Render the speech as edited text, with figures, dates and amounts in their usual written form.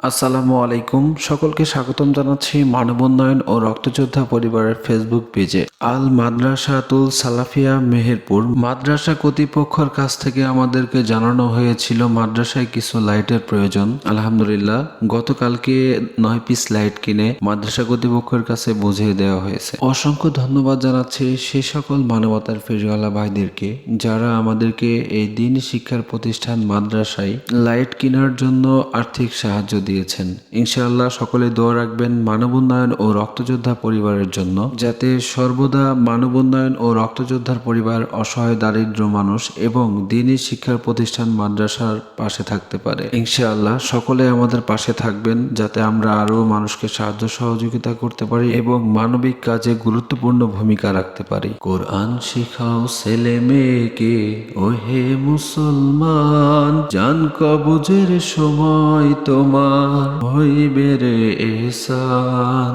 আসসালামু আলাইকুম, সকলকে স্বাগতম জানাচ্ছি মানব উন্নয়ন ও রক্তযোদ্ধা পরিবারের ফেসবুক পেজে। আল মাদ্রাসাতুল সালাফিয়া মেহেরপুর মাদ্রাসা কর্তৃপক্ষের কাছ থেকে আমাদেরকে জানানো হয়েছিল মাদ্রাসায় কিছু লাইটের প্রয়োজন। আলহামদুলিল্লাহ, গতকালকে 9 পিস লাইট কিনে মাদ্রাসা কর্তৃপক্ষের কাছে বুঝিয়ে দেওয়া হয়েছে। অসংখ্য ধন্যবাদ জানাচ্ছি সেই সকল মানবতার ফেরিওয়ালা ভাইদেরকে যারা আমাদেরকে এই দ্বীনি শিক্ষার প্রতিষ্ঠান মাদ্রাসায় লাইট কেনার জন্য আর্থিক সাহায্য দিয়েছেন। ইনশাআল্লাহ সকলে দোয়া রাখবেন মানব উন্নয়ন ও রক্তযোদ্ধা পরিবারের জন্য, যাতে সর্বদা মানব উন্নয়ন ও রক্তযোদ্ধার পরিবার অসহায় দারিদ্র মানুষ এবং দ্বীনি শিক্ষার প্রতিষ্ঠান মাদ্রাসার পাশে থাকতে পারে। ইনশাআল্লাহ সকলে আমাদের পাশে থাকবেন যাতে আমরা আরো মানুষকে সাহায্য সহযোগিতা করতে পারি এবং মানবিক কাজে গুরুত্বপূর্ণ ভূমিকা রাখতে পারি। কোরআন শিখাও ছেলে মেয়েকে, ওহে মুসলমান, জান কবজের সময় তোমার হইবে রে এহসান।